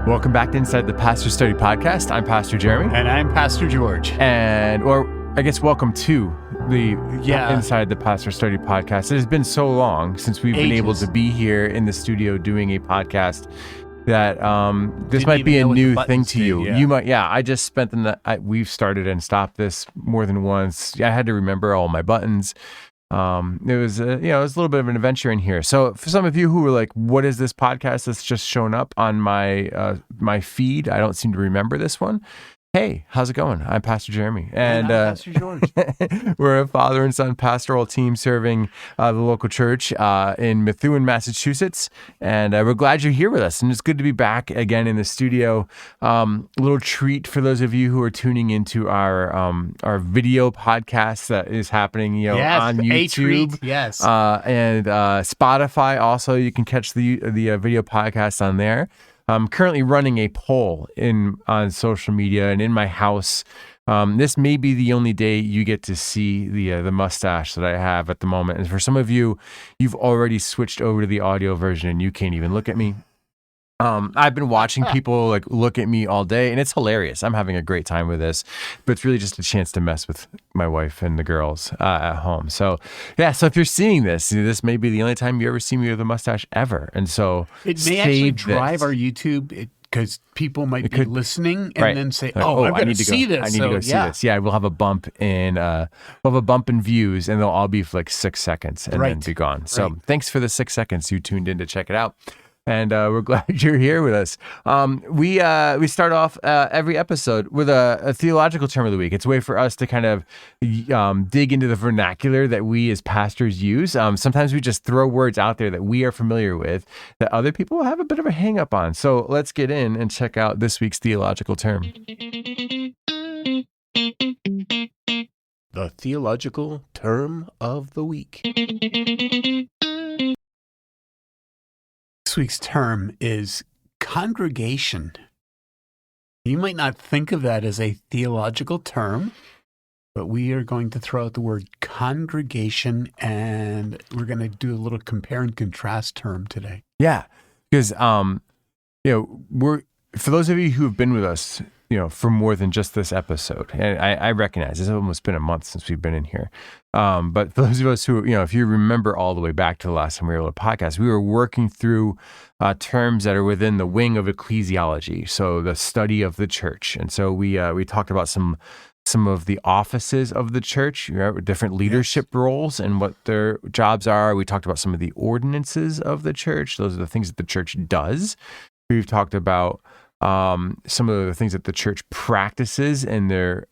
Welcome back to Inside the Pastor Study Podcast. I'm Pastor Jeremy. And I'm Pastor George. Welcome to the Inside the Pastor Study Podcast. It has been so long since we've been able to be here in the studio doing a podcast that this might be a new thing to you. You might, I just spent the night. We've started and stopped this more than once. I had to remember all my buttons. It was a little bit of an adventure in here. So for some of you who were like, what is this podcast that's just shown up on my my feed? I don't seem to remember this one. Hey, how's it going? I'm Pastor Jeremy. And I'm Pastor George. We're a father and son pastoral team serving the local church in Methuen, Massachusetts. And we're glad you're here with us. And it's good to be back again in the studio. A little treat for those of you who are tuning into our video podcast that is happening on YouTube. And Spotify also. You can catch the video podcast on there. I'm currently running a poll on social media and in my house. This may be the only day you get to see the mustache that I have at the moment. And for some of you, you've already switched over to the audio version and you can't even look at me. I've been watching people look at me all day, and it's hilarious. I'm having a great time with this, but it's really just a chance to mess with my wife and the girls at home. So if you're seeing this may be the only time you ever see me with a mustache ever. And so it may actually drive our YouTube because people might be listening and then say, I've got to see this. I need to go see this. Yeah, we'll have a bump in views, and they'll all be for like 6 seconds and then be gone. So thanks for the 6 seconds you tuned in to check it out. And we're glad you're here with us. We start off every episode with a theological term of the week. It's a way for us to kind of dig into the vernacular that we as pastors use. Sometimes we just throw words out there that we are familiar with that other people have a bit of a hang up on. So let's get in and check out this week's theological term. The theological term of the week. This week's term is congregation. You might not think of that as a theological term, but we are going to throw out the word congregation, and we're going to do a little compare and contrast term today. Yeah, because for those of you who have been with us, for more than just this episode, and I recognize it's almost been a month since we've been in here. But for those of us who, if you remember all the way back to the last time we were able to podcast, we were working through terms that are within the wing of ecclesiology, so the study of the church. And so we talked about some of the offices of the church, different leadership roles and what their jobs are. We talked about some of the ordinances of the church. Those are the things that the church does. We've talked about some of the things that the church practices in their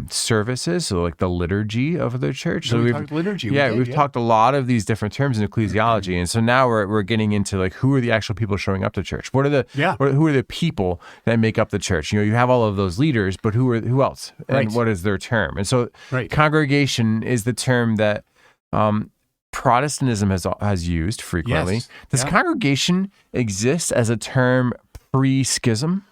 services, so like the liturgy of the church. So we've talked liturgy. We've talked a lot of these different terms in ecclesiology, and so now we're getting into like who are the actual people showing up to church? Who are the people that make up the church? You have all of those leaders, but who else? And what is their term? And so congregation is the term that Protestantism has used frequently. Yes. Does congregation exist as a term pre-schism?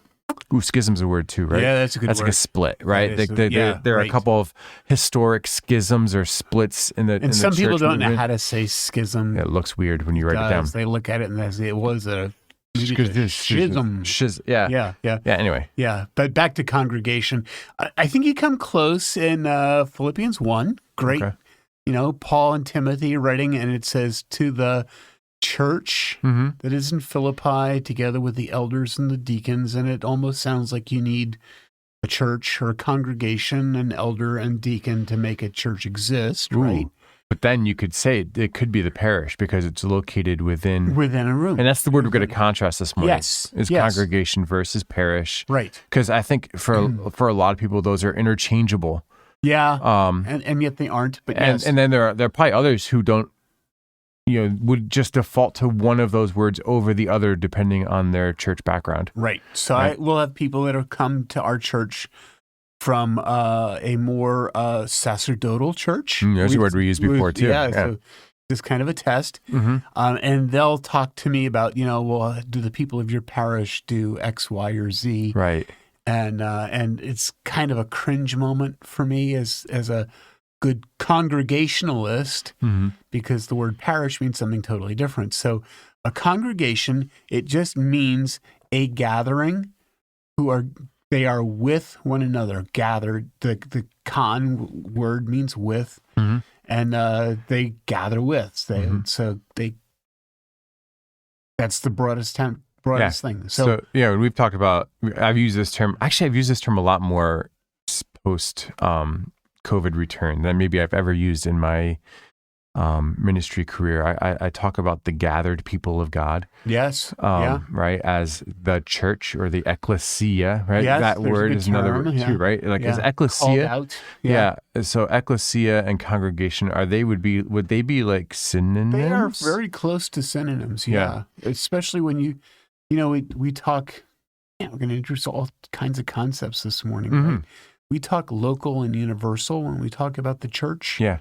Ooh, schism's a word too, right? Yeah, that's a good word. That's like a split, right? There are a couple of historic schisms or splits in the And some people don't know movement. how to say schism. It looks weird when you write it down. They look at it and they say it was a schism. Anyway. Yeah, but back to congregation. I think you come close in Philippians 1. Great. Okay. Paul and Timothy writing, and it says to the church that is in Philippi together with the elders and the deacons, and it almost sounds like you need a church or a congregation, an elder and deacon to make a church exist, right? But then you could say it could be the parish because it's located within a room. And that's the word we're going to contrast this morning. Yes. Congregation versus parish. Right. Because I think for a lot of people, those are interchangeable. Yeah. And yet they aren't. But and then there are probably others who don't, would just default to one of those words over the other depending on their church background. Right. So I will have people that have come to our church from a more sacerdotal church. There's a word we used before too. So this kind of a test. And they'll talk to me about, do the people of your parish do X, Y, or Z? Right. And it's kind of a cringe moment for me as a good congregationalist, because the word parish means something totally different. So a congregation, it just means a gathering, they are with one another, gathered. The con word means with, and they gather with. So that's the broadest thing. So we've talked about. I've used this term. Actually, I've used this term a lot more post COVID return than maybe I've ever used in my ministry career. I talk about the gathered people of God. Yes. Right, as the church or the ecclesia. Right, yes, that word is another word too. Right, like as ecclesia. Called out. Yeah. So ecclesia and congregation would they be like synonyms? They are very close to synonyms. Yeah. Especially when we talk. We're going to introduce all kinds of concepts this morning. Right? We talk local and universal when we talk about the church. Yeah.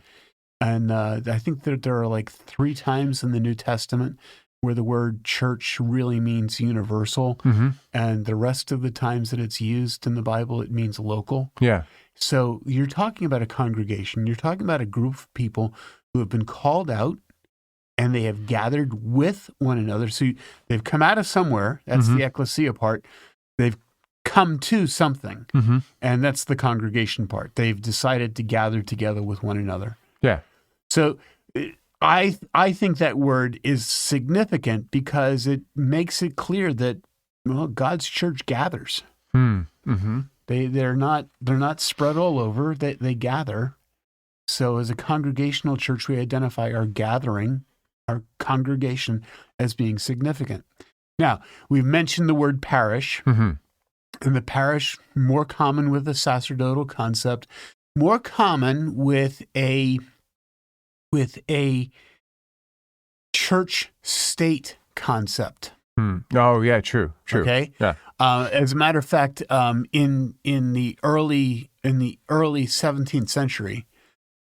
And I think that there are like 3 times in the New Testament where the word church really means universal. And the rest of the times that it's used in the Bible, it means local. Yeah. So you're talking about a congregation. You're talking about a group of people who have been called out and they have gathered with one another. So they've come out of somewhere. That's the ecclesia part. They've come to something. And that's the congregation part. They've decided to gather together with one another. Yeah. So I think that word is significant because it makes it clear that God's church gathers. They're not spread all over. They gather. So as a congregational church, we identify our gathering, our congregation, as being significant. Now, we've mentioned the word parish, and the parish more common with the sacerdotal concept, more common with a church-state concept. Oh yeah, true. Okay. Yeah. As a matter of fact, in the early 17th century,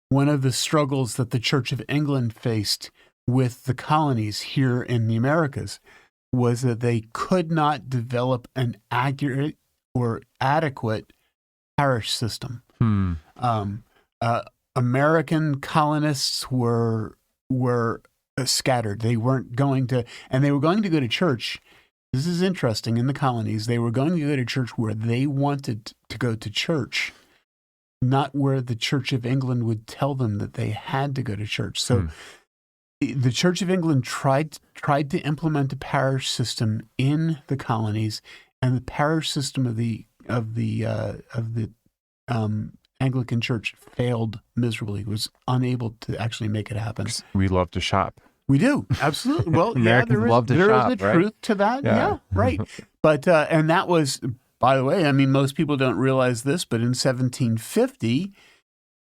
one of the struggles that the Church of England faced with the colonies here in the Americas was that they could not develop an accurate or adequate parish system. American colonists were scattered. They weren't going to, and they were going to go to church. This is interesting. In the colonies, they were going to go to church where they wanted to go to church, not where the Church of England would tell them that they had to go to church. So the Church of England tried to implement a parish system in the colonies, and the parish system of the Anglican Church failed miserably. Was unable to actually make it happen. We love to shop. We do, absolutely. Well, Americans love to shop, there is a right? truth to that. Yeah, right. But and that was, by the way, I mean, most people don't realize this, but in 1750,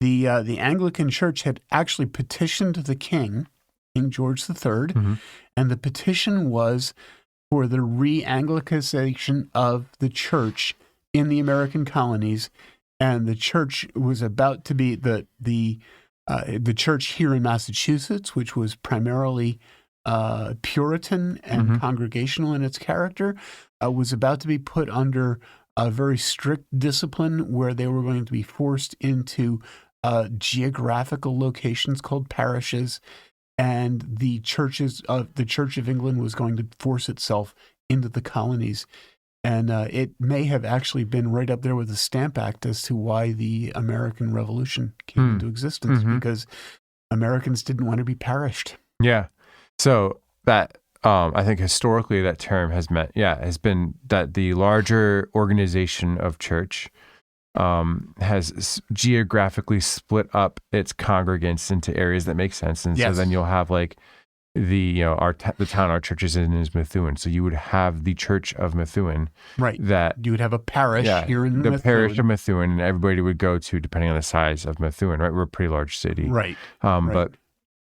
the Anglican Church had actually petitioned the King George III, and the petition was for the re-Anglicization of the church in the American colonies. And the church was about to be the church here in Massachusetts, which was primarily Puritan and congregational in its character, was about to be put under a very strict discipline where they were going to be forced into geographical locations called parishes, and the Church of England was going to force itself into the colonies. And it may have actually been right up there with the Stamp Act as to why the American Revolution came into existence, because Americans didn't want to be parished. Yeah. So that, I think historically that term has been that the larger organization of church has geographically split up its congregants into areas that make sense. And so then you'll have like the town our church is in is Methuen, so you would have the Church of Methuen, right? That you would have a parish here in the Methuen. Parish of Methuen, and everybody would go to depending on the size of Methuen. Right, we're a pretty large city, right? But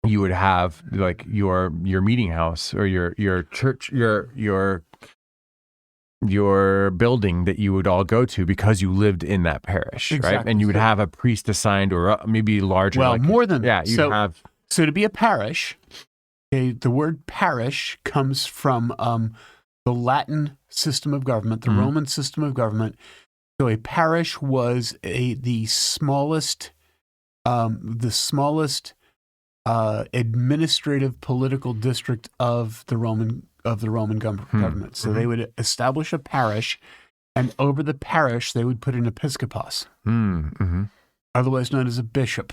you would have like your meeting house or your church, your building that you would all go to because you lived in that parish, right? And you would have a priest assigned, or maybe larger. Well, more than that. You'd have. So to be a parish. The word parish comes from the Latin system of government, the Roman system of government. So a parish was the smallest administrative political district of the Roman of the Roman government. So they would establish a parish, and over the parish they would put an episcopos, otherwise known as a bishop.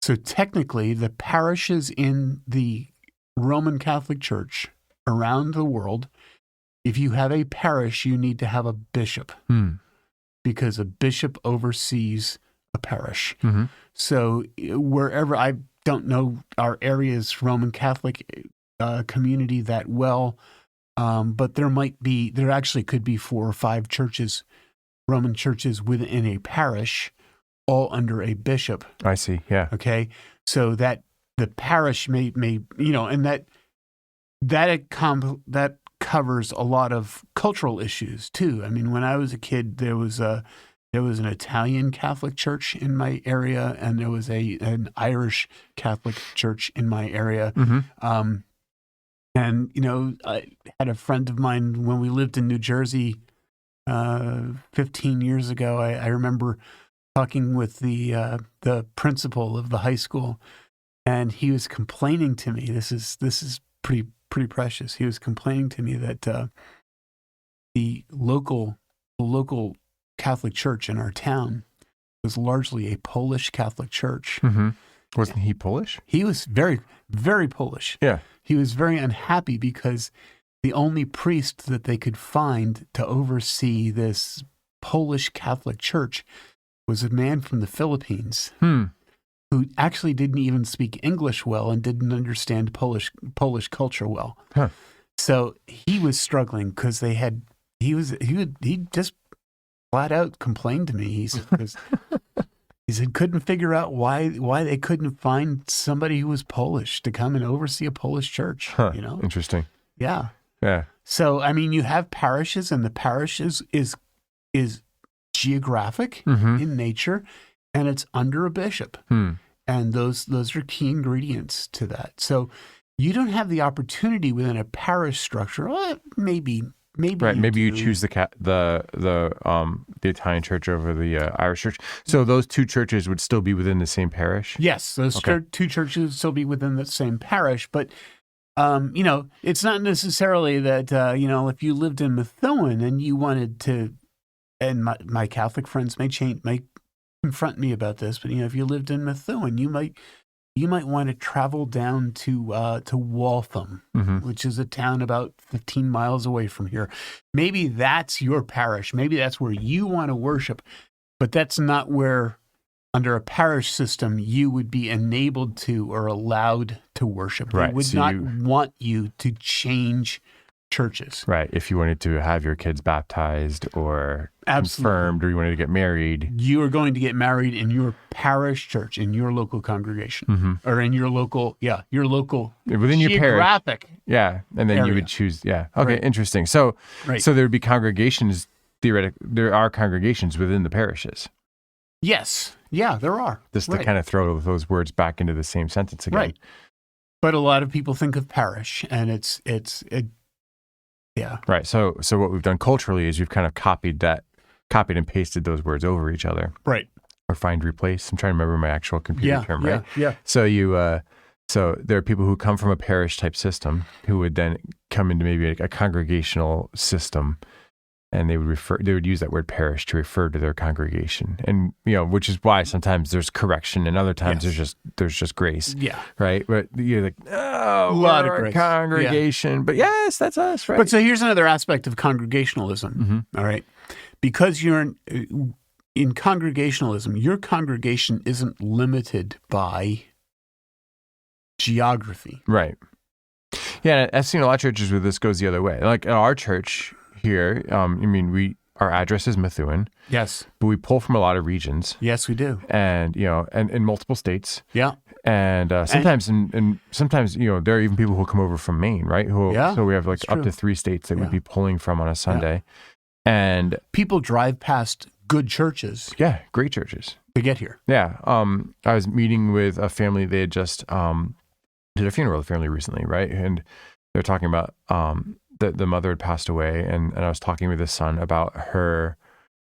So technically, the parishes in the Roman Catholic Church around the world, if you have a parish, you need to have a bishop, because a bishop oversees a parish. So wherever, I don't know our area's Roman Catholic community that well, but there actually could be 4 or 5 churches, Roman churches within a parish, all under a bishop. I see. Yeah. Okay. So that the parish may and that covers a lot of cultural issues too. I mean, when I was a kid, there was an Italian Catholic church in my area, and there was an Irish Catholic church in my area. And I had a friend of mine when we lived in New Jersey 15 years ago. I remember talking with the principal of the high school, and he was complaining to me. This is pretty precious. He was complaining to me that the local Catholic church in our town was largely a Polish Catholic church. Wasn't he Polish? He was very, very Polish. Yeah. He was very unhappy because the only priest that they could find to oversee this Polish Catholic church was a man from the Philippines who actually didn't even speak English well and didn't understand Polish culture well. So he was struggling because he just flat out complained to me. He said couldn't figure out why they couldn't find somebody who was Polish to come and oversee a Polish church. Interesting. Yeah. Yeah. So I mean, you have parishes, and the parish is geographic in nature, and it's under a bishop. And those are key ingredients to that. So you don't have the opportunity within a parish structure. Well, maybe right. Maybe you choose the Italian church over the Irish church. So those 2 churches would still be within the same parish? Yes, those 2 churches would still be within the same parish, but it's not necessarily that if you lived in Methuen and you wanted to, and my Catholic friends may confront me about this, but if you lived in Methuen, you might want to travel down to Waltham, which is a town about 15 miles away from here. Maybe that's your parish. Maybe that's where you want to worship, but that's not where, under a parish system, you would be enabled to or allowed to worship. They would not want you to change churches. Right. If you wanted to have your kids baptized or confirmed, or you wanted to get married. You are going to get married in your parish church, in your local congregation, or in your local, within your geographic. Yeah. And then you would choose. Yeah. Okay. Right. Interesting. So there would be congregations, there are congregations within the parishes. Yes. Yeah, there are. Just to kind of throw those words back into the same sentence again. Right. But a lot of people think of parish, and it's yeah. Right. So what we've done culturally is we've kind of copied and pasted those words over each other. Right. Or find replace. I'm trying to remember my actual computer term, right? Yeah. So so there are people who come from a parish type system who would then come into maybe a congregational system, and they would use that word parish to refer to their congregation, and which is why sometimes there's correction and other times there's just grace. Yeah. Right. But you're like, a lot of grace. Congregation. Yeah. But yes, that's us, right? But so here's another aspect of congregationalism. All right. Because you're in congregationalism, your congregation isn't limited by geography. Right. Yeah. I've seen a lot of churches where this goes the other way. Like at our church here, our address is Methuen. Yes. But we pull from a lot of regions. Yes, we do. And, and in multiple states. Yeah. And sometimes, there are even people who come over from Maine, right? So we have up to 3 states that we'd be pulling from on a Sunday. Yeah. And people drive past good churches. Yeah, great churches. To get here. Yeah. I was meeting with a family. They had just did a funeral of the family recently, right? And they're talking about the mother had passed away, and I was talking with the son about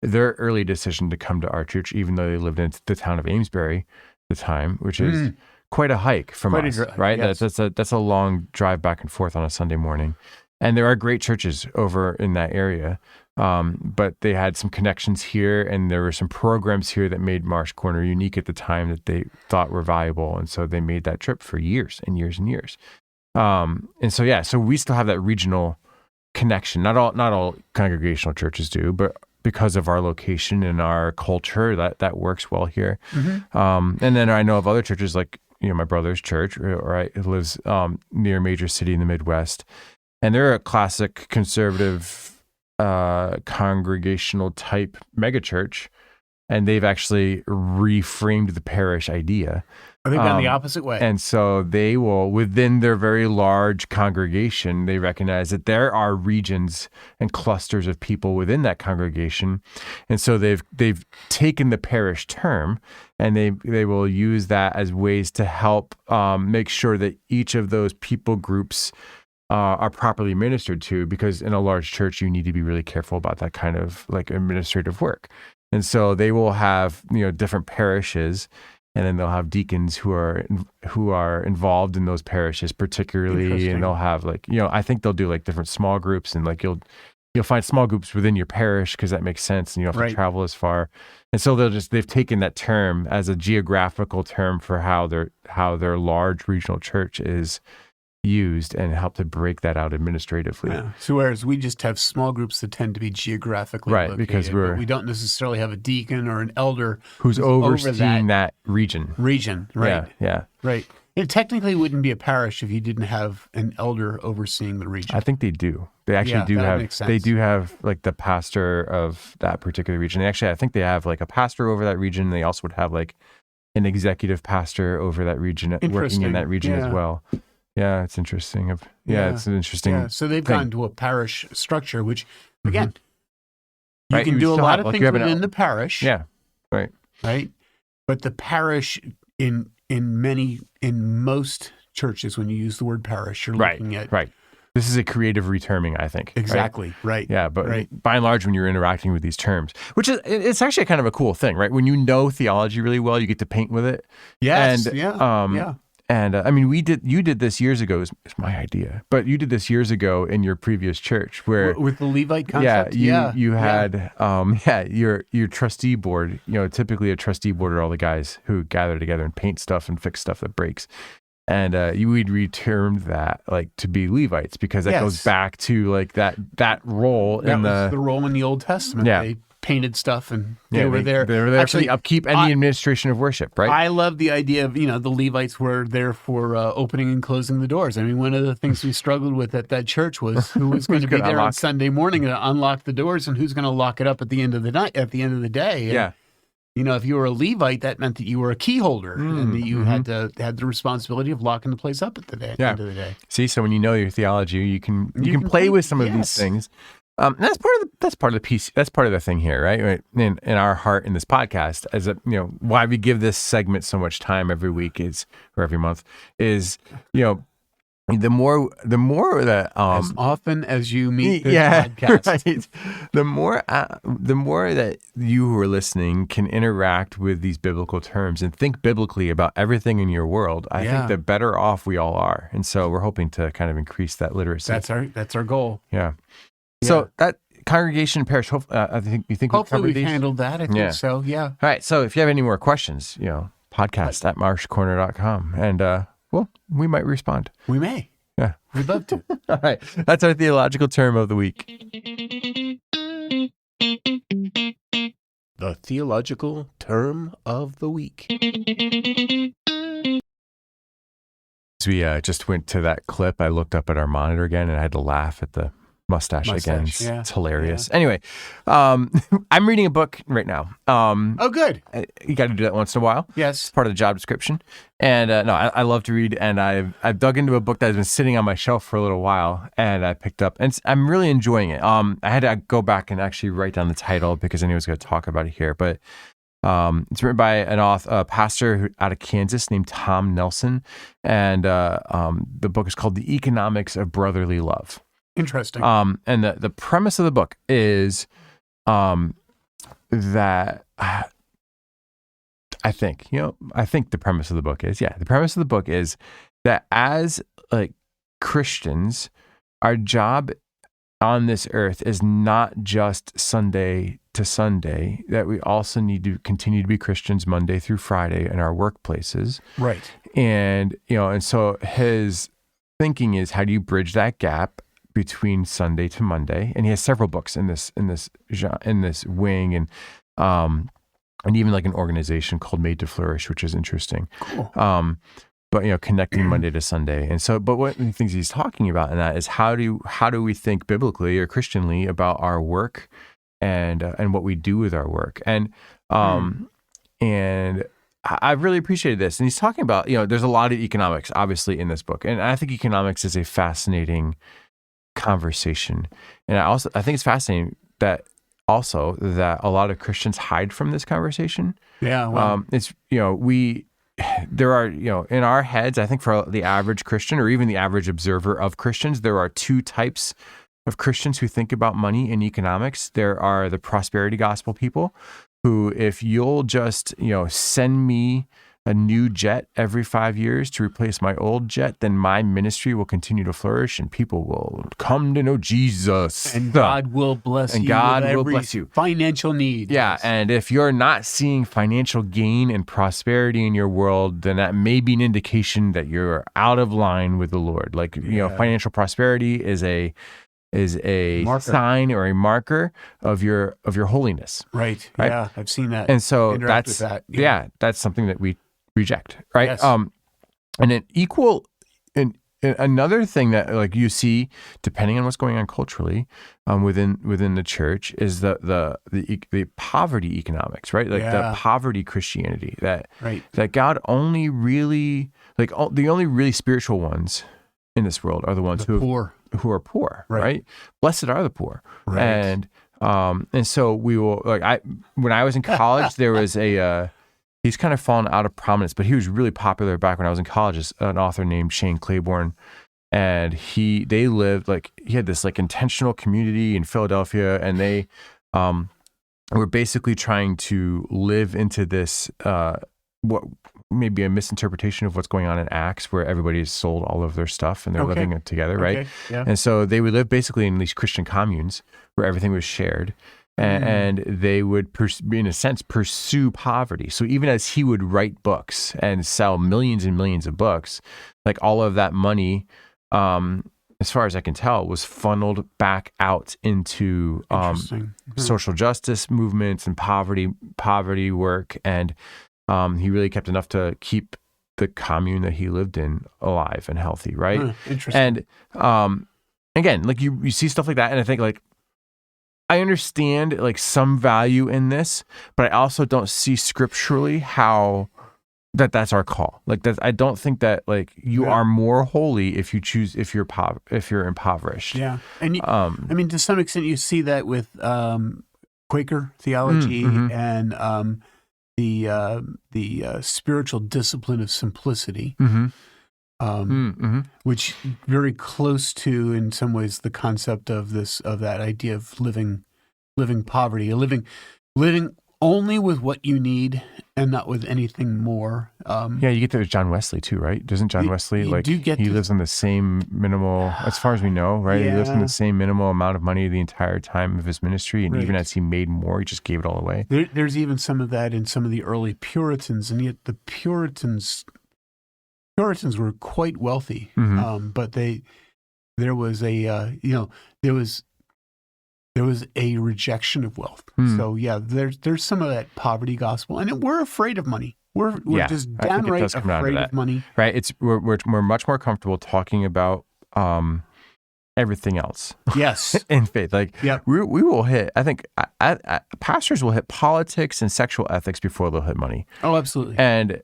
their early decision to come to our church, even though they lived in the town of Amesbury at the time, which is quite a hike from us, right? Yes. That's a long drive back and forth on a Sunday morning. And there are great churches over in that area. But they had some connections here, and there were some programs here that made Marsh Corner unique at the time that they thought were valuable. And so they made that trip for years and years and years. And so, so we still have that regional connection. Not all congregational churches do, but because of our location and our culture, that works well here. And then I know of other churches like, my brother's church, right? It lives near a major city in the Midwest. And they're a classic conservative congregational type megachurch, and they've actually reframed the parish idea. They've gone the opposite way. And so they will, within their very large congregation, they recognize that there are regions and clusters of people within that congregation. And so they've taken the parish term, and they will use that as ways to help make sure that each of those people groups are properly ministered to, because in a large church, you need to be really careful about that kind of like administrative work. And so they will have, different parishes, and then they'll have deacons who are involved in those parishes particularly, and they'll have I think they'll do like different small groups, and like you'll find small groups within your parish because that makes sense, and you don't have to travel as far. And so they've taken that term as a geographical term for how their large regional church is used, and help to break that out administratively. Yeah. So whereas we just have small groups that tend to be geographically located, because we don't necessarily have a deacon or an elder who's overseeing that region. Right. Yeah. Right. It technically wouldn't be a parish if you didn't have an elder overseeing the region. I think they do. They actually do have. They do have like the pastor of that particular region. I think they have like a pastor over that region. They also would have like an executive pastor over that region, working in that region as well. Yeah, it's interesting. It's an interesting. Yeah, so they've gone to a parish structure, which again, you Right, can you do a still lot have, of like, things you have within the parish. Yeah, right. Right, but the parish in most churches, when you use the word parish, you're looking at This is a creative reterming, I think. Exactly. Right. Yeah, but by and large, when you're interacting with these terms, which is, it's actually kind of a cool thing, right? When you know theology really well, you get to paint with it. Yes. And, And I mean, you did this years ago. It's my idea, but you did this years ago in your previous church, where with the Levite concept. You had your trustee board. Typically a trustee board are all the guys who gather together and paint stuff and fix stuff that breaks. And we'd retermed that to be Levites, because that goes back to that role in the role in the Old Testament. Yeah. They painted stuff, and they were there. They were there actually, for the upkeep and the administration of worship, right? I love the idea of, the Levites were there for opening and closing the doors. I mean, one of the things we struggled with at that church was who was going to be there on Sunday morning to unlock the doors, and who's going to lock it up at the end of the night, at the end of the day. And, if you were a Levite, that meant that you were a key holder, and that you had the responsibility of locking the place up at the end of the day. See, so when you know your theology, you can play with some of these things. That's part of the piece. That's part of the thing here, right? In our heart in this podcast, as why we give this segment so much time every week or every month is, the more that as often as you meet this podcast, right, the more that you who are listening can interact with these biblical terms and think biblically about everything in your world, I think the better off we all are. And so we're hoping to kind of increase that literacy. That's our goal. Yeah. So that congregation and parish, I think hopefully we've we've handled that. I think so. Yeah. All right. So if you have any more questions, podcast@marshcorner.com, and we might respond. We may. Yeah. We'd love to. All right. That's our theological term of the week. The theological term of the week. As we just went to that clip, I looked up at our monitor again, and I had to laugh at the mustache again. It's hilarious. Yeah. Anyway, I'm reading a book right now. Oh, good. You got to do that once in a while. Yes. It's part of the job description. And I love to read, and I've dug into a book that has been sitting on my shelf for a little while, and I picked up, and I'm really enjoying it. I had to go back and actually write down the title because I knew I was going to talk about it here, but it's written by a pastor out of Kansas named Tom Nelson, and the book is called The Economics of Brotherly Love. Interesting. And the premise of the book is that I I think the premise of the book is, that as like Christians, our job on this earth is not just Sunday to Sunday, that we also need to continue to be Christians Monday through Friday in our workplaces. Right. And, and so his thinking is, how do you bridge that gap between Sunday to Monday? And he has several books in this wing, and even like an organization called Made to Flourish, which is interesting. Cool. But connecting Monday to Sunday. And so, but one of the things he's talking about in that is how do we think biblically or Christianly about our work and what we do with our work. And I really appreciated this. And he's talking about, there's a lot of economics obviously in this book. And I think economics is a fascinating conversation. And I think it's fascinating that a lot of Christians hide from this conversation. Yeah. Well. There are, in our heads, I think for the average Christian or even the average observer of Christians, there are two types of Christians who think about money and economics. There are the prosperity gospel people who, if you'll just, send me a new jet every 5 years to replace my old jet, then my ministry will continue to flourish and people will come to know Jesus. And God will bless you. And God will bless you. Financial need. Yeah. Yes. And if you're not seeing financial gain and prosperity in your world, then that may be an indication that you're out of line with the Lord. Like, financial prosperity is a sign or a marker of your holiness. Right. Yeah. I've seen that. And so that's something that we reject, right? Yes. And another thing that like you see, depending on what's going on culturally, within the church, is the poverty economics, right? Like the poverty Christianity that God only really the only really spiritual ones in this world are the ones who are poor, right? Blessed are the poor, right. And so we will when I was in college, there was he's kind of fallen out of prominence, but he was really popular back when I was in college as an author named Shane Claiborne. And he had this like intentional community in Philadelphia, and they were basically trying to live into this, what maybe a misinterpretation of what's going on in Acts, where everybody's sold all of their stuff and they're living it together, right? Yeah. And so they would live basically in these Christian communes where everything was shared. And they would, in a sense, pursue poverty. So even as he would write books and sell millions and millions of books, like all of that money, as far as I can tell, was funneled back out into social justice movements and poverty work. And he really kept enough to keep the commune that he lived in alive and healthy, right? Interesting. And again, like you see stuff like that, and I think like, I understand like some value in this, but I also don't see scripturally how that's our call. Like that, I don't think that like you are more holy if you're impoverished. Yeah, and I mean, to some extent, you see that with Quaker theology and the spiritual discipline of simplicity. Which very close to, in some ways, the concept of that idea of living poverty, living only with what you need and not with anything more. You get that with John Wesley too, right? Doesn't John Wesley lives on the same minimal, as far as we know, right? Yeah. He lives on the same minimal amount of money the entire time of his ministry, and even as he made more, he just gave it all away. There's even some of that in some of the early Puritans, and yet the Puritans were quite wealthy, but there was a rejection of wealth. So there's some of that poverty gospel, and we're afraid of money. We're just downright afraid of money. Right? We're much more comfortable talking about everything else. Yes, in faith, we will hit. I think pastors will hit politics and sexual ethics before they'll hit money. Oh, absolutely. And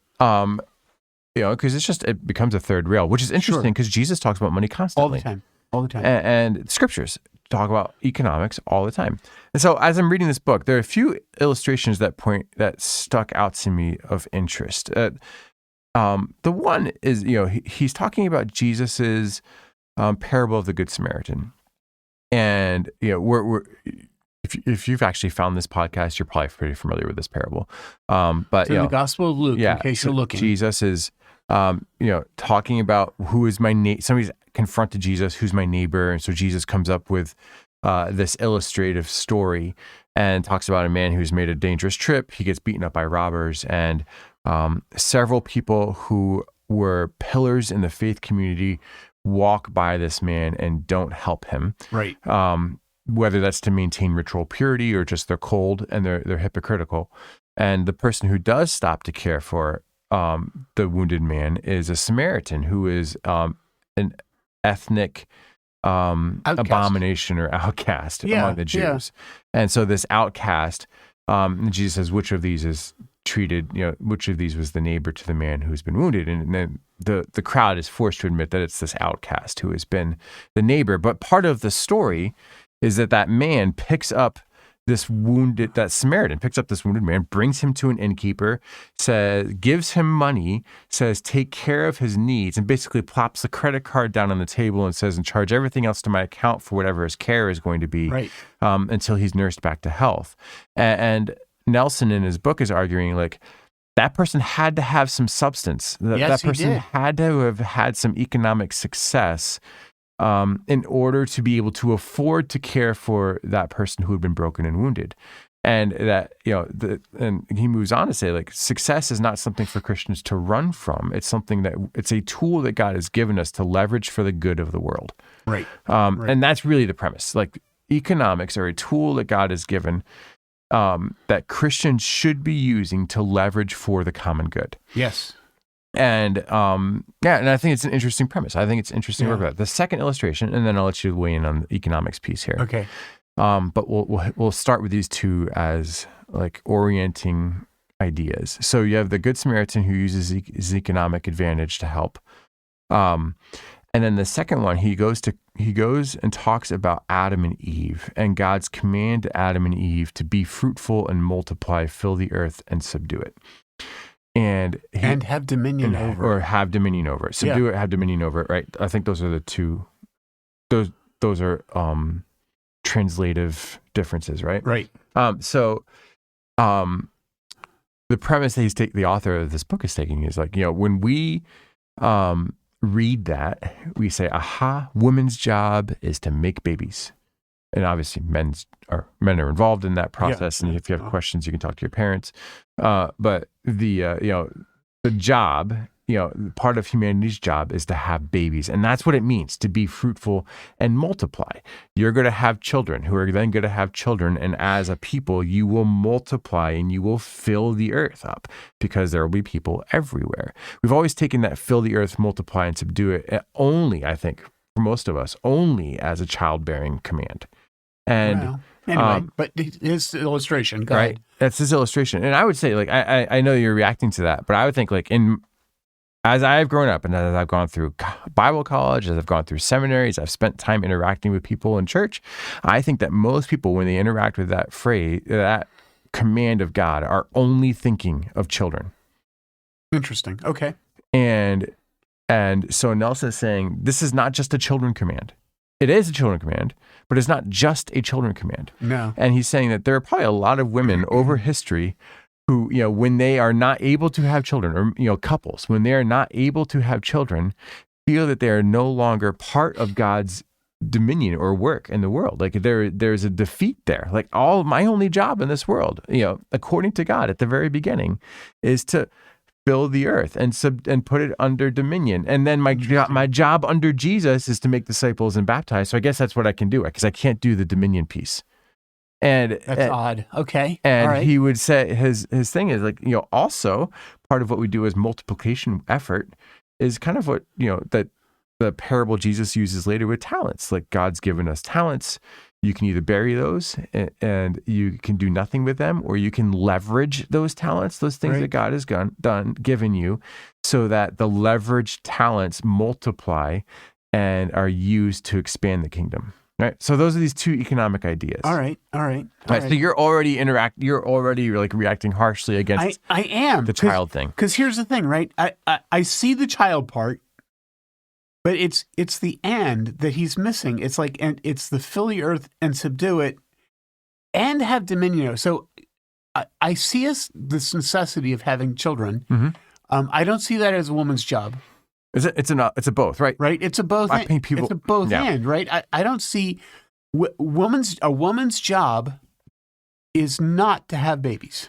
because it becomes a third rail, which is interesting because Jesus talks about money constantly. All the time. And scriptures talk about economics all the time. And so as I'm reading this book, there are a few illustrations that stuck out to me of interest. The one is, he's talking about Jesus's parable of the Good Samaritan. And, if if you've actually found this podcast, you're probably pretty familiar with this parable. But the Gospel of Luke, in case you're looking. Jesus is, talking about who is my neighbor. Somebody's confronted Jesus, who's my neighbor. And so Jesus comes up with this illustrative story and talks about a man who's made a dangerous trip. He gets beaten up by robbers, and several people who were pillars in the faith community walk by this man and don't help him. Right. Whether that's to maintain ritual purity or just they're cold and they're hypocritical. And the person who does stop to care for the wounded man is a Samaritan who is an ethnic abomination or outcast among the Jews. Yeah. And so this outcast, Jesus says, which of these is treated, which of these was the neighbor to the man who's been wounded? And then the crowd is forced to admit that it's this outcast who has been the neighbor. But part of the story is that man picks up that Samaritan picks up this wounded man, brings him to an innkeeper, gives him money, says, take care of his needs, and basically plops the credit card down on the table and says, and charge everything else to my account for whatever his care is going to be, until he's nursed back to health. And Nelson in his book is arguing that person had to have some substance. That person had to have had some economic success in order to be able to afford to care for that person who had been broken and wounded. And that, and he moves on to say, success is not something for Christians to run from. It's something it's a tool that God has given us to leverage for the good of the world. Right. And that's really the premise. Economics are a tool that God has given that Christians should be using to leverage for the common good. Yes. And and I think it's an interesting premise. I think it's interesting to work about. The second illustration, and then I'll let you weigh in on the economics piece here. Okay. But we'll start with these two as orienting ideas. So you have the Good Samaritan who uses his economic advantage to help. And then the second one, he goes and talks about Adam and Eve and God's command to Adam and Eve to be fruitful and multiply, fill the earth and subdue it. And have dominion over it. Or have dominion over it. Subdue it, have dominion over it, right? I think those are the two, those are translative differences, right? Right. So the premise that the author of this book is taking is when we read that, we say, aha, women's job is to make babies. And obviously men are involved in that process. And if you have questions, you can talk to your parents. But the job, part of humanity's job is to have babies. And that's what it means to be fruitful and multiply. You're going to have children who are then going to have children. And as a people, you will multiply and you will fill the earth up because there will be people everywhere. We've always taken that fill the earth, multiply, and subdue it only, I think, for most of us, only as a childbearing command. And anyway, but his illustration, go ahead. That's his illustration. And I would say, I know you're reacting to that, but I would think as I've grown up and as I've gone through Bible college, as I've gone through seminaries, I've spent time interacting with people in church. I think that most people, when they interact with that phrase, that command of God, are only thinking of children. Interesting. Okay. And so Nelson is saying, this is not just a children command. It is a children command, but it's not just a children command. No. And he's saying that there are probably a lot of women over history who, when they are not able to have children, or, couples, when they are not able to have children, feel that they are no longer part of God's dominion or work in the world. There's a defeat there. My only job in this world, according to God at the very beginning, is to fill the earth and put it under dominion. And then my job under Jesus is to make disciples and baptize. So I guess that's what I can do, because I can't do the dominion piece. And that's odd. Okay. And he would say his thing is also part of what we do as multiplication effort is kind of what, that the parable Jesus uses later with talents. God's given us talents. You can either bury those and you can do nothing with them, or you can leverage those talents, those things that God has given you, so that the leveraged talents multiply and are used to expand the kingdom. Right. So those are these two economic ideas. All right. So you're already reacting harshly against I am the child thing. Because here's the thing, right? I see the child part. But it's the and that he's missing. It's and it's the fill the earth and subdue it. and have dominion. So I see this necessity of having children. Mm-hmm. I don't see that as a woman's job. It's a both, right? Right. It's a both. I think people, it's a both yeah. and, right? I don't see a woman's job is not to have babies.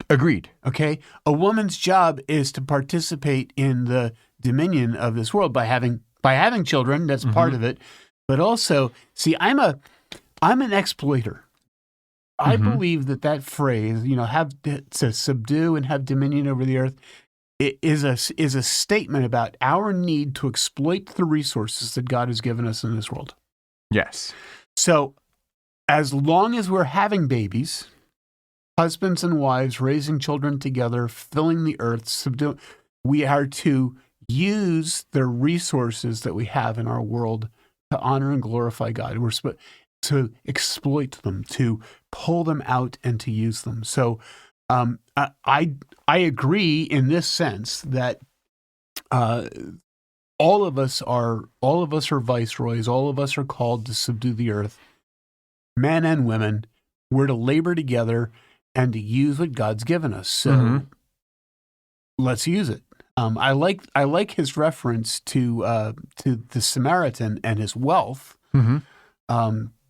Agreed. Okay. A woman's job is to participate in the dominion of this world by having children. That's part of it. But also, see, I'm an exploiter. I believe that phrase, have to subdue and have dominion over the earth, it is a statement about our need to exploit the resources that God has given us in this world. Yes. So, as long as we're having babies, husbands and wives raising children together, filling the earth, subduing, we are to use the resources that we have in our world to honor and glorify God. We're supposed to exploit them, to pull them out and to use them. So I agree in this sense that all of us are viceroys. All of us are called to subdue the earth, men and women. We're to labor together and to use what God's given us. So let's use it. I like his reference to the Samaritan and his wealth.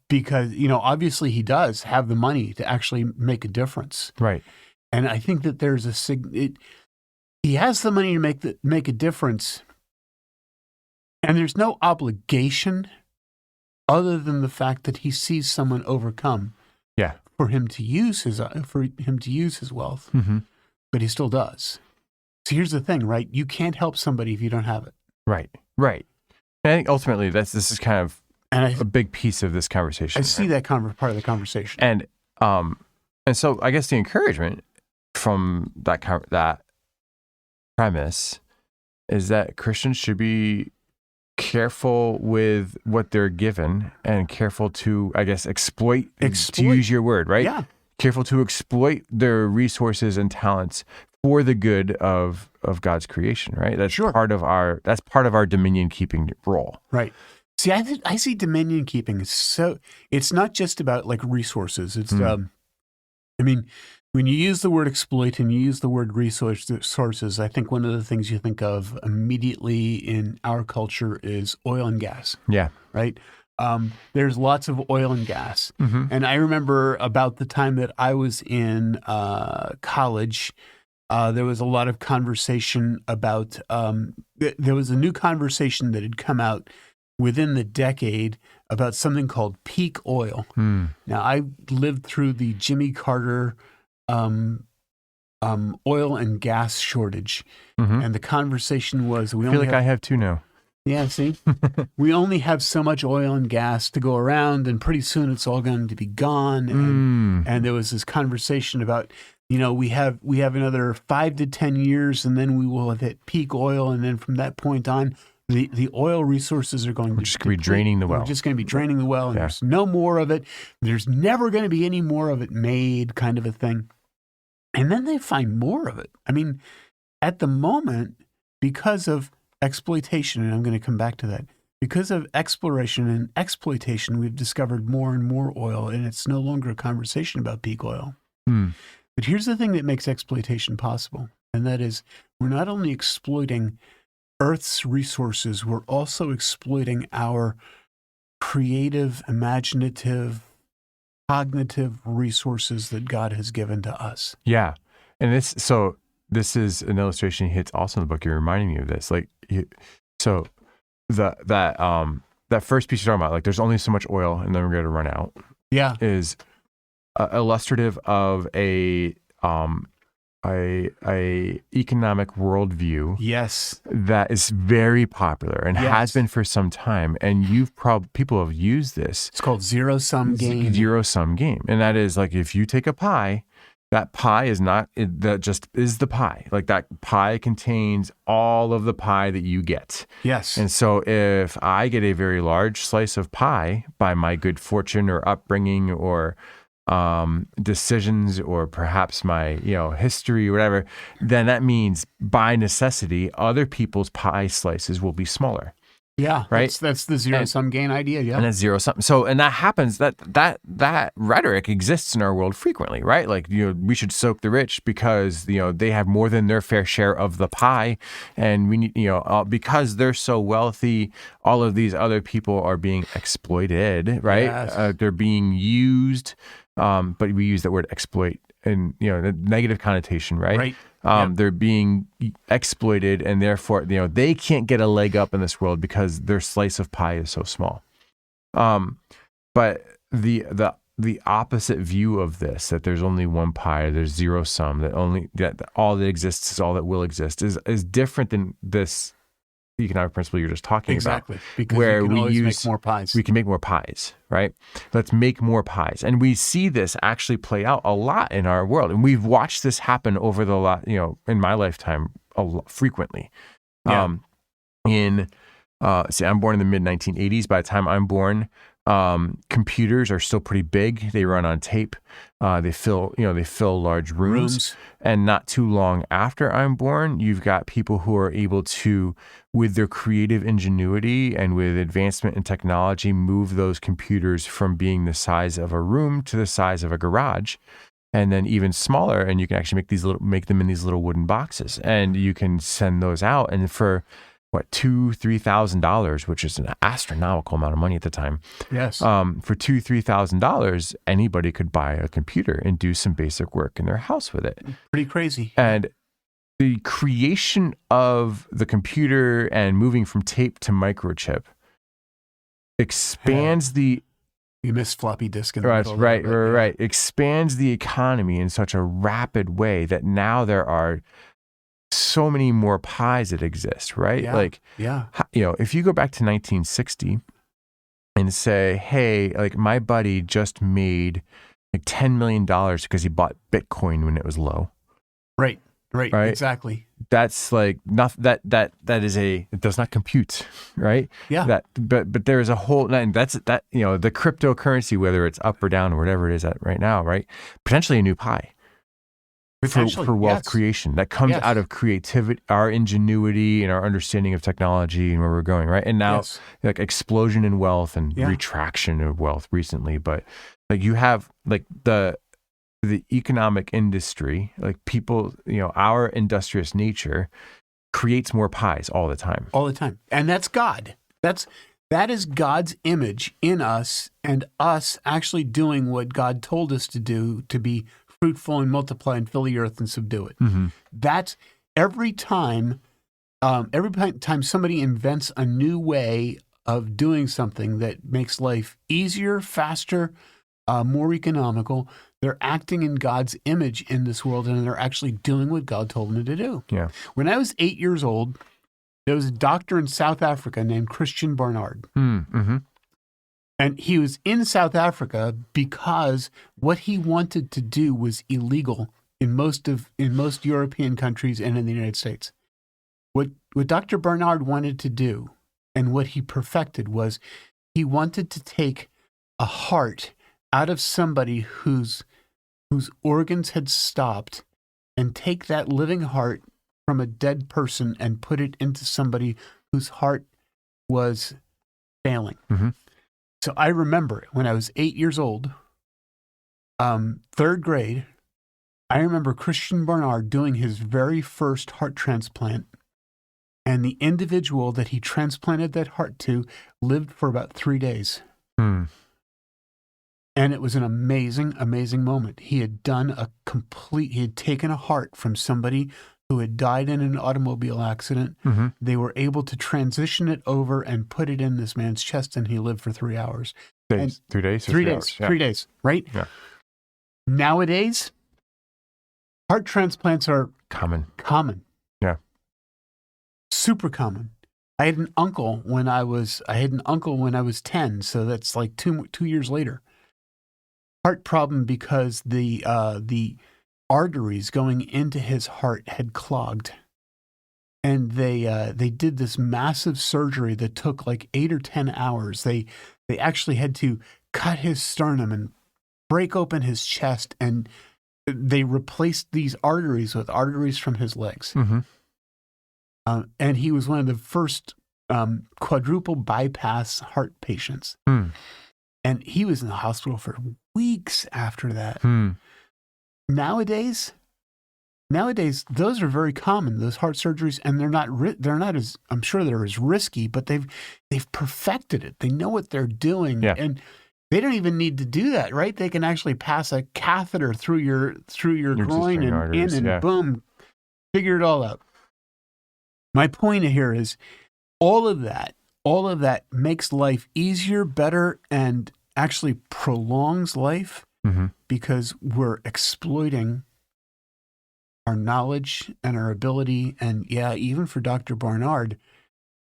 Because, obviously he does have the money to actually make a difference. Right. And I think that there's he has the money to make a difference. And there's no obligation other than the fact that he sees someone overcome. Yeah. For him to use his wealth. But he still does. So here's the thing, right? You can't help somebody if you don't have it. Right. Right. And I think ultimately this is kind of a big piece of this conversation. I see that part of the conversation. And so I guess the encouragement from that premise is that Christians should be careful with what they're given and careful to, I guess, exploit, to use your word, right? Yeah. Careful to exploit their resources and talents for the good of God's creation, right? That's part of our dominion keeping role. Right. See, I see dominion keeping it's not just about like resources. It's when you use the word exploit and you use the word resources, I think one of the things you think of immediately in our culture is oil and gas. Yeah. Right. There's lots of oil and gas. And I remember about the time that I was in college, there was a lot of conversation about, there was a new conversation that had come out within the decade about something called peak oil. Now, I lived through the Jimmy Carter oil and gas shortage. And the conversation was, I have two now. Yeah, see? We only have so much oil and gas to go around, and pretty soon it's all going to be gone. And there was this conversation about, we have another 5 to 10 years, and then we will have hit peak oil, and then from that point on, the oil resources are going to be draining the well. We're just going to be draining the well, and there's no more of it. There's never going to be any more of it made, kind of a thing. And then they find more of it. I mean, at the moment, because of exploitation, and I'm going to come back to that, because of exploration and exploitation, we've discovered more and more oil, and it's no longer a conversation about peak oil. But here's the thing that makes exploitation possible, and that is we're not only exploiting Earth's resources, we're also exploiting our creative, imaginative, cognitive resources that God has given to us. Yeah. And this is an illustration he hits also in the book. You're reminding me of this. That first piece you're talking about, like there's only so much oil and then we're going to run out. Yeah. Is illustrative of a economic worldview. Yes. That is very popular and has been for some time. And people have used this. It's called zero-sum game. Zero-sum game. And that is like, if you take a pie, that pie is that just is the pie. Like that pie contains all of the pie that you get. Yes. And so if I get a very large slice of pie by my good fortune or upbringing or decisions or perhaps my history or whatever, then that means by necessity other people's pie slices will be smaller. Yeah, right? that's the zero-sum gain idea, yeah. And that's zero sum. So, and that happens, that rhetoric exists in our world frequently, right? Like, we should soak the rich because, they have more than their fair share of the pie. And we need, because they're so wealthy, all of these other people are being exploited, right? Yes. They're being used. But we use that word exploit in, the negative connotation, right? Right. They're being exploited, and therefore, they can't get a leg up in this world because their slice of pie is so small. But the opposite view of this, that there's only one pie, there's zero sum, that all that exists is all that will exist, is different than this economic principle you're just talking Exactly. about. Because where you can always use make more pies. We can make more pies, right? Let's make more pies. And we see this actually play out a lot in our world. And we've watched this happen over the last, in my lifetime, frequently. Yeah. I'm born in the mid 1980s. By the time I'm born, computers are still pretty big. They run on tape. They fill large rooms. And not too long after I'm born, you've got people who are able to, with their creative ingenuity and with advancement in technology, move those computers from being the size of a room to the size of a garage, and then even smaller. And you can actually make them in these little wooden boxes, and you can send those out. And for $2,000-$3,000, which is an astronomical amount of money at the time. Yes. For $2,000-$3,000, anybody could buy a computer and do some basic work in their house with it. Pretty crazy. And the creation of the computer and moving from tape to microchip expands the... You missed floppy disk in the middle. Right. Expands the economy in such a rapid way that now there are so many more pies that exist, right? Yeah. If you go back to 1960 and say, hey, like my buddy just made like $10 million because he bought Bitcoin when it was low. Right. Exactly. That's like nothing. It does not compute, right? Yeah. But there is a whole, and the cryptocurrency, whether it's up or down or whatever it is at right now, right? Potentially a new pie. For wealth creation that comes out of creativity, our ingenuity, and our understanding of technology and where we're going, right? And now, like explosion in wealth and retraction of wealth recently, but like you have like the economic industry, like people, our industrious nature creates more pies all the time, and that's God. That is God's image in us, and us actually doing what God told us to do, to be fruitful and multiply and fill the earth and subdue it. Mm-hmm. That's every time somebody invents a new way of doing something that makes life easier, faster, more economical, they're acting in God's image in this world, and they're actually doing what God told them to do. Yeah. When I was 8 years old, there was a doctor in South Africa named Christian Barnard. Mm-hmm. And he was in South Africa because what he wanted to do was illegal in most European countries and in the United States. What Dr. Barnard wanted to do, and what he perfected, was he wanted to take a heart out of somebody whose organs had stopped, and take that living heart from a dead person and put it into somebody whose heart was failing. Mm-hmm. So I remember when I was 8 years old, third grade, I remember Christian Barnard doing his very first heart transplant, and the individual that he transplanted that heart to lived for about 3 days. Mm. And it was an amazing, amazing moment. He had taken a heart from somebody who had died in an automobile accident. Mm-hmm. They were able to transition it over and put it in this man's chest, and he lived for 3 hours. 3 days? 3 days. Yeah. 3 days, right? Yeah. Nowadays, heart transplants are common. Yeah. Super common. I had an uncle when I was 10, so that's like 2 years later. Heart problem because the arteries going into his heart had clogged, and they did this massive surgery that took like 8 or 10 hours. They actually had to cut his sternum and break open his chest, and they replaced these arteries with arteries from his legs. Mm-hmm. And he was one of the first quadruple bypass heart patients. And he was in the hospital for weeks after that. Nowadays, those are very common, those heart surgeries, and they're not as, I'm sure they're as risky, but they've perfected it. They know what they're doing, and they don't even need to do that, right? They can actually pass a catheter through your groin and in, and boom, figure it all out. My point here is all of that makes life easier, better, and actually prolongs life because we're exploiting our knowledge and our ability. And even for Dr. Barnard,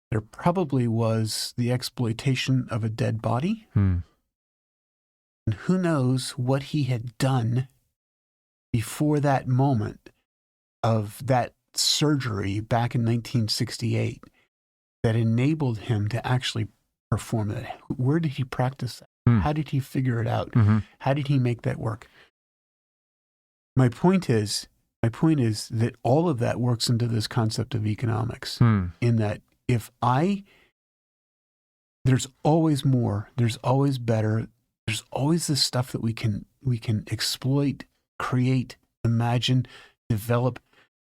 there probably was the exploitation of a dead body. And who knows what he had done before that moment of that surgery back in 1968 that enabled him to actually perform that. Where did he practice that? How did he figure it out? How did he make that work? My point is that all of that works into this concept of economics, in that there's always more, there's always better, there's always this stuff that we can exploit, create, imagine, develop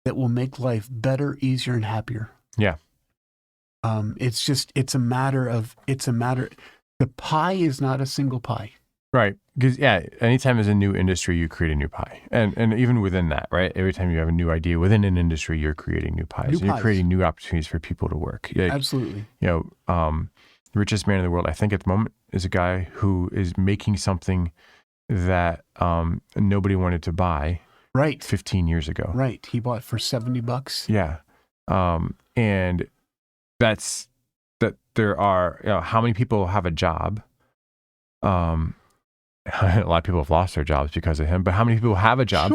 that will make life better, easier, and happier. Yeah. It's a matter, the pie is not a single pie. Right. Because, anytime there's a new industry, you create a new pie. And even within that, right? Every time you have a new idea within an industry, you're creating new pies. You're creating new opportunities for people to work. Absolutely. The richest man in the world, I think at the moment, is a guy who is making something that nobody wanted to buy 15 years ago. Right. He bought for $70. Yeah. And that's that there are, how many people have a job? A lot of people have lost their jobs because of him, but how many people have a job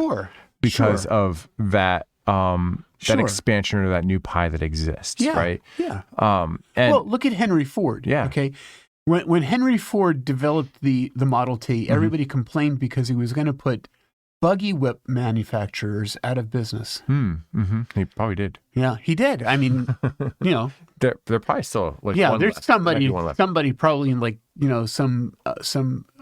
because of that that expansion or that new pie that exists, right? Yeah. And look at Henry Ford. Yeah. Okay. When Henry Ford developed the Model T, everybody complained because he was going to put buggy whip manufacturers out of business. He probably did. Yeah, he did. I mean, they're probably still like there's somebody probably in some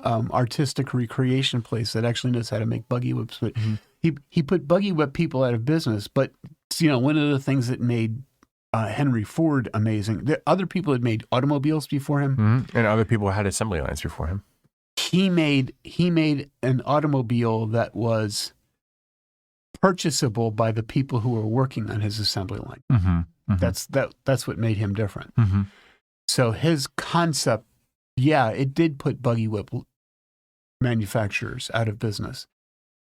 artistic recreation place that actually knows how to make buggy whips. But he put buggy whip people out of business. But one of the things that made Henry Ford amazing, other people had made automobiles before him, and other people had assembly lines before him. He made an automobile that was purchasable by the people who were working on his assembly line. That's what made him different. So his concept, it did put buggy whip manufacturers out of business,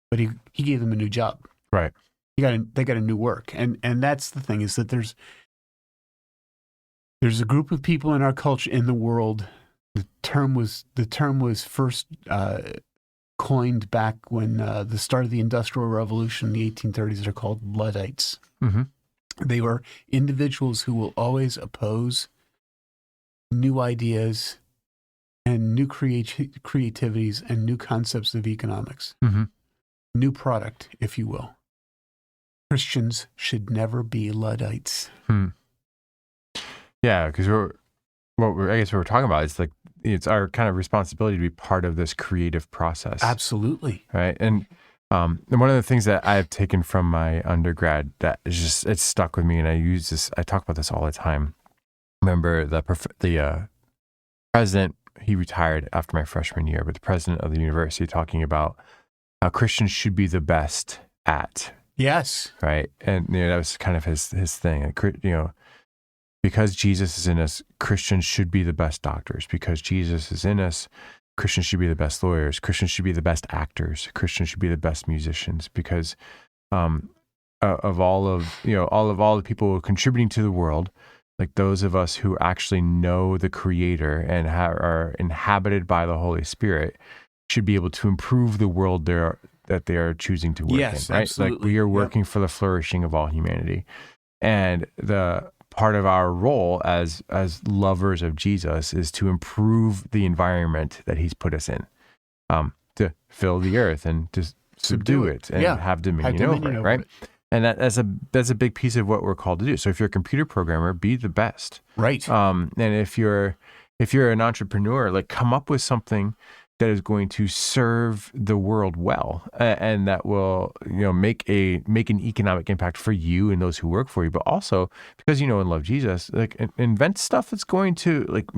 but he gave them a new job. Right. They got a new work, and that's the thing, is that there's a group of people in our culture, in the world. The term was first coined back when the start of the Industrial Revolution in the 1830s. They're called Luddites. They were individuals who will always oppose new ideas and new creativities and new concepts of economics. New product, if you will. Christians should never be Luddites. Yeah, because what we're talking about is it's our kind of responsibility to be part of this creative process. Absolutely. Right. And one of the things that I've taken from my undergrad that is just, it's stuck with me, and I talk about this all the time. Remember the president, he retired after my freshman year, but the president of the university talking about how Christians should be the best at. Yes. Right. And that was kind of his thing. Because Jesus is in us, Christians should be the best doctors. Because Jesus is in us, Christians should be the best lawyers. Christians should be the best actors. Christians should be the best musicians. Because of all of the people who are contributing to the world, like those of us who actually know the Creator and are inhabited by the Holy Spirit, should be able to improve the world that they are choosing to work in. Right? Absolutely. Like we are working for the flourishing of all humanity, and the part of our role as lovers of Jesus is to improve the environment that he's put us in, to fill the earth and to subdue it and have dominion over it, right? And that's a big piece of what we're called to do. So if you're a computer programmer, be the best. Right. And if you're an entrepreneur, like come up with something that is going to serve the world well, and that will, make an economic impact for you and those who work for you, but also because you know and love Jesus, like invent stuff that's going to like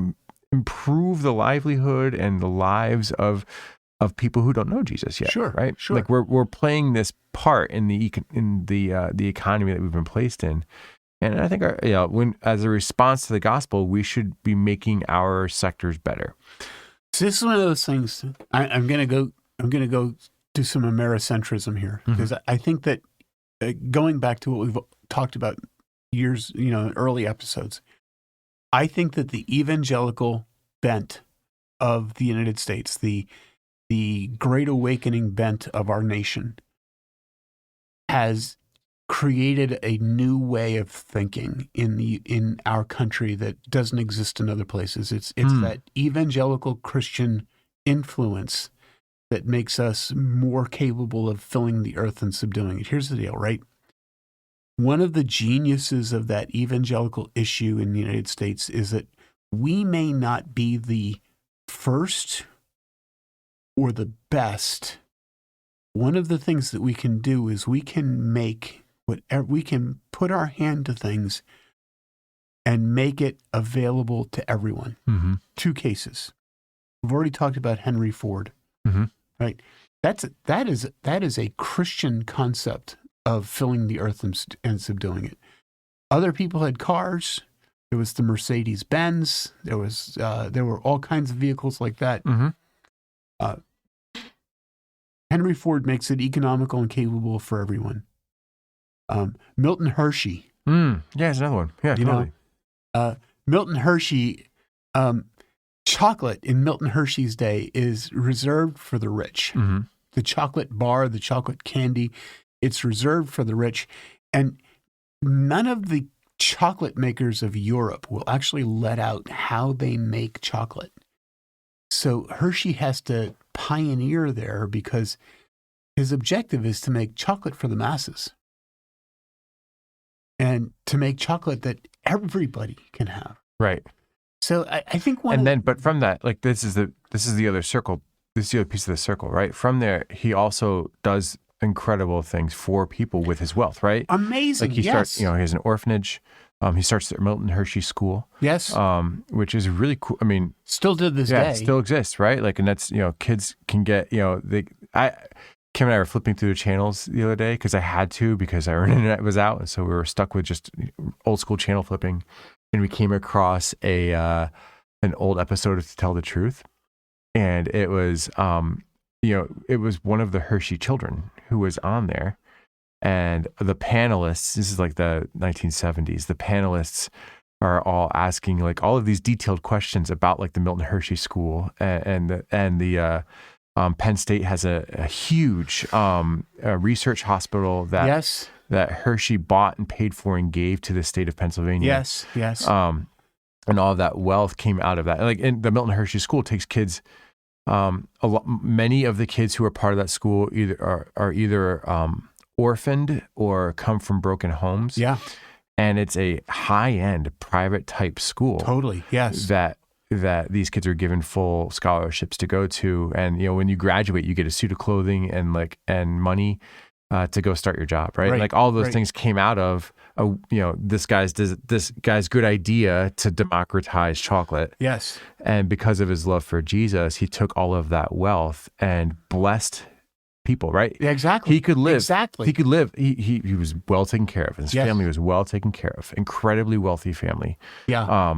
improve the livelihood and the lives of people who don't know Jesus yet. Sure, right? sure. Like we're playing this part in the economy that we've been placed in. And I think, when as a response to the gospel, we should be making our sectors better. So this is one of those things. I'm gonna go do some Americentrism here, because I think that going back to what we've talked about years, early episodes, I think that the evangelical bent of the United States, the Great Awakening bent of our nation, has created a new way of thinking in our country that doesn't exist in other places. It's that evangelical Christian influence that makes us more capable of filling the earth and subduing it. Here's the deal, right? One of the geniuses of that evangelical issue in the United States is that we may not be the first or the best. One of the things that we can do is we can put our hand to things and make it available to everyone. Mm-hmm. Two cases. We've already talked about Henry Ford, right? That is a Christian concept of filling the earth and subduing it. Other people had cars. There was the Mercedes-Benz. There were all kinds of vehicles like that. Mm-hmm. Henry Ford makes it economical and capable for everyone. Milton Hershey. Yeah, it's another one. Yeah, totally. Milton Hershey, chocolate in Milton Hershey's day is reserved for the rich. Mm-hmm. The chocolate bar, the chocolate candy, it's reserved for the rich. And none of the chocolate makers of Europe will actually let out how they make chocolate. So Hershey has to pioneer there because his objective is to make chocolate for the masses. And to make chocolate that everybody can have. Right. So I think but from that, like this is the other circle. This is the other piece of the circle, right? From there, he also does incredible things for people with his wealth, right? Amazing. Like he starts, he has an orphanage. He starts the Milton Hershey School. Yes. Which is really cool. I mean, still to this day. Yeah, it still exists, right? Like, and that's, kids can get, Kim and I were flipping through the channels the other day because I had to, because our internet was out. And so we were stuck with just old school channel flipping. And we came across an old episode of To Tell the Truth. And it was, it was one of the Hershey children who was on there. And the panelists, this is like the 1970s, the panelists are all asking like all of these detailed questions about like the Milton Hershey School and the Penn State has a huge research hospital that Hershey bought and paid for and gave to the state of Pennsylvania. Yes. And all of that wealth came out of that. Like, and the Milton Hershey School takes kids. Many of the kids who are part of that school are either orphaned or come from broken homes. Yeah, and it's a high-end private type school. Totally. Yes. That these kids are given full scholarships to go to, and when you graduate, you get a suit of clothing and money to go start your job, right? Like all those things came out of this guy's good idea to democratize chocolate. Yes, and because of his love for Jesus, he took all of that wealth and blessed people, right? Yeah, exactly. He could live. Exactly. He could live. He was well taken care of. His family was well taken care of. Incredibly wealthy family. Yeah.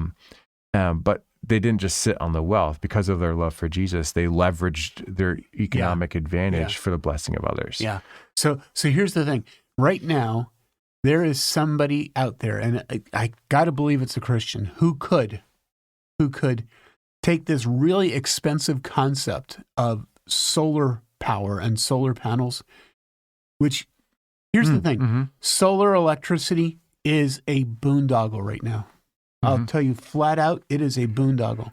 But they didn't just sit on the wealth. Because of their love for Jesus, they leveraged their economic advantage for the blessing of others. Yeah. So here's the thing. Right now, there is somebody out there, and I got to believe it's a Christian, who could take this really expensive concept of solar power and solar panels, which, here's the thing, solar electricity is a boondoggle right now. I'll tell you flat out, it is a boondoggle.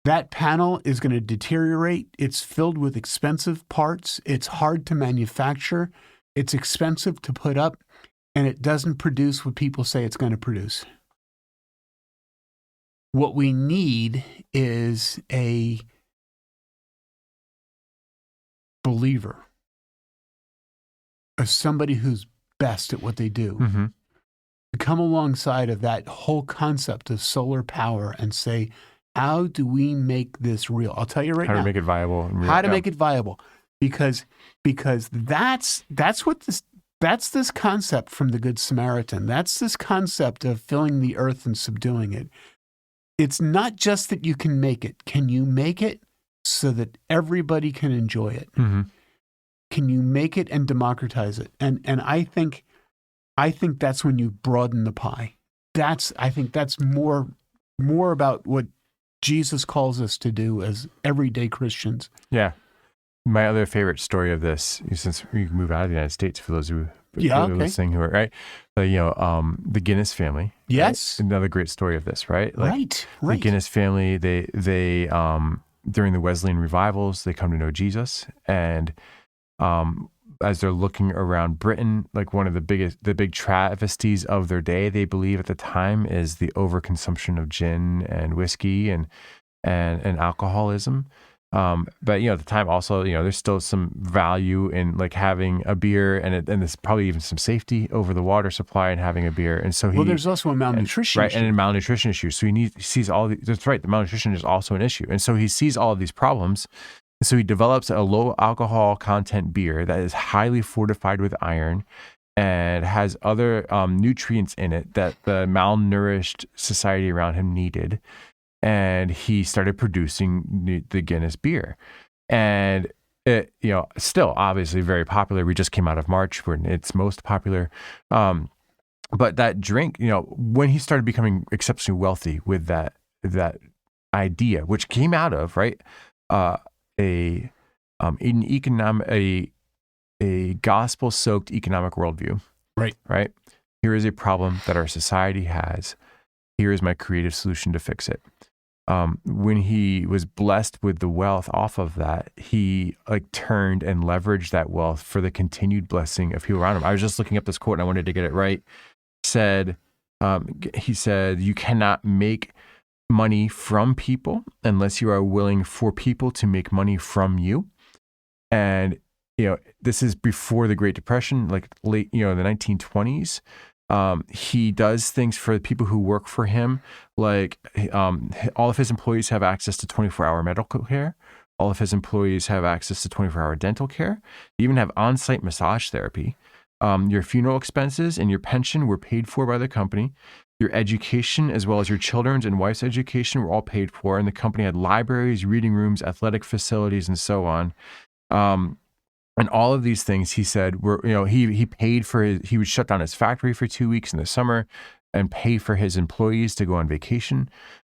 That panel is going to deteriorate. It's filled with expensive parts. It's hard to manufacture. It's expensive to put up, and it doesn't produce what people say it's going to produce. What we need is a believer, or somebody who's best at what they do, to come alongside of that whole concept of solar power and say, how do we make this real? I'll tell you right now. How to make it viable. How to make it viable. Because that's this concept from the Good Samaritan. That's this concept of filling the earth and subduing it. It's not just that you can make it. Can you make it so that everybody can enjoy it? Can you make it and democratize it? And I think that's when you broaden the pie. I think that's more about what Jesus calls us to do as everyday Christians. Yeah. My other favorite story of this, since we move out of the United States, for those who are listening, who are right, the Guinness family. Yes, right? Another great story of this, right? Right. The Guinness family. They during the Wesleyan revivals, they come to know Jesus, and as they're looking around Britain, like one of the big travesties of their day, they believe at the time, is the overconsumption of gin and whiskey and alcoholism. But at the time also, there's still some value in like having a beer, and there's probably even some safety over the water supply and having a beer. And so there's also a malnutrition issue. And a malnutrition issue. So he sees all that's right. The malnutrition is also an issue. And so he sees all of these problems. And so he develops a low alcohol content beer that is highly fortified with iron and has other nutrients in it that the malnourished society around him needed. And he started producing the Guinness beer, and it, still obviously very popular. We just came out of March when it's most popular. But that drink, when he started becoming exceptionally wealthy with that idea, which came out of a gospel-soaked economic worldview. Right. Here is a problem that our society has. Here is my creative solution to fix it. When he was blessed with the wealth off of that, he turned and leveraged that wealth for the continued blessing of people around him. I was just looking up this quote and I wanted to get it right. He said, you cannot make money from people unless you are willing for people to make money from you. And, this is before the Great Depression, late, the 1920s. He does things for the people who work for him, all of his employees have access to 24-hour medical care. All of his employees have access to 24-hour dental care. You even have on-site massage therapy. Your funeral expenses and your pension were paid for by the company. Your education, as well as your children's and wife's education, were all paid for. And the company had libraries, reading rooms, athletic facilities, and so on. And all of these things, he said, were, he paid for he would shut down his factory for 2 weeks in the summer and pay for his employees to go on vacation.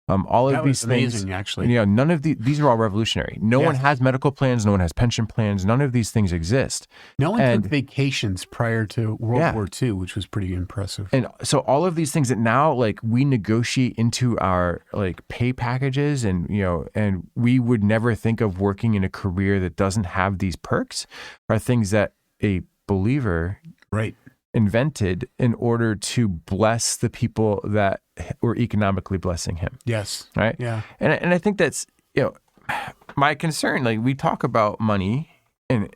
All of these things, amazing, actually. None of these are all revolutionary. No one has medical plans. No one has pension plans. None of these things exist. No one took vacations prior to World War II, which was pretty impressive. And so all of these things that now we negotiate into our pay packages, and and we would never think of working in a career that doesn't have these perks, are things that a believer invented in order to bless the people that were economically blessing him. Yes. Right. Yeah. And I think that's, my concern. We talk about money, and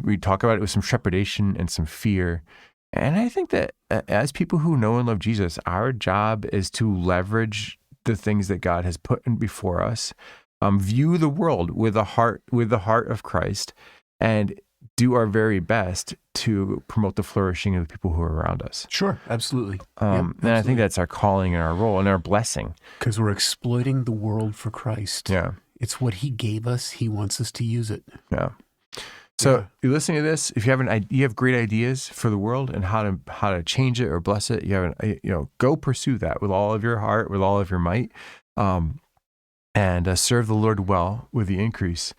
we talk about it with some trepidation and some fear. And I think that as people who know and love Jesus, our job is to leverage the things that God has put in before us, view the world with the heart of Christ, and do our very best to promote the flourishing of the people who are around us. Sure, absolutely. And I think that's our calling and our role and our blessing. Because we're exploiting the world for Christ. Yeah. It's what he gave us. He wants us to use it. Yeah. So you're listening to this, if you have great ideas for the world and how to change it or bless it, go pursue that with all of your heart, with all of your might, and serve the Lord well with the increase.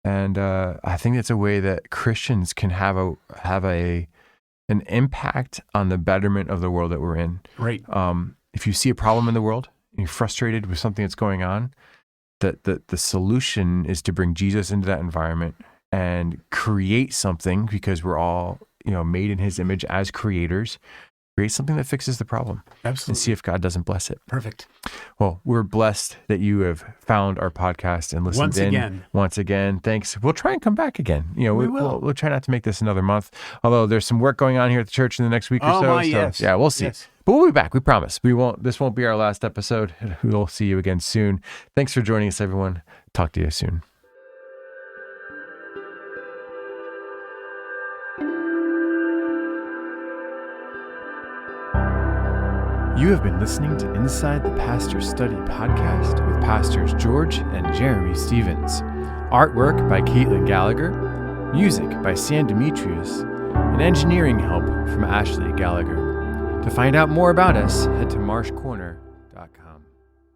And I think that's a way that Christians can have an impact on the betterment of the world that we're in. Right. If you see a problem in the world and you're frustrated with something that's going on, the solution is to bring Jesus into that environment and create something, because we're all, made in his image as creators. Create something that fixes the problem. Absolutely. And see if God doesn't bless it. Perfect. Well, we're blessed that you have found our podcast and listened once again. Thanks. We'll try and come back again. We'll try not to make this another month, although there's some work going on here at the church in the next week or so. Yes. Yeah, we'll see. Yes. But we'll be back. We promise. This won't be our last episode. We'll see you again soon. Thanks for joining us, everyone. Talk to you soon. You have been listening to Inside the Pastor Study podcast with Pastors George and Jeremy Stevens. Artwork by Caitlin Gallagher, music by Sam Demetrius, and engineering help from Ashley Gallagher. To find out more about us, head to marshcorner.org.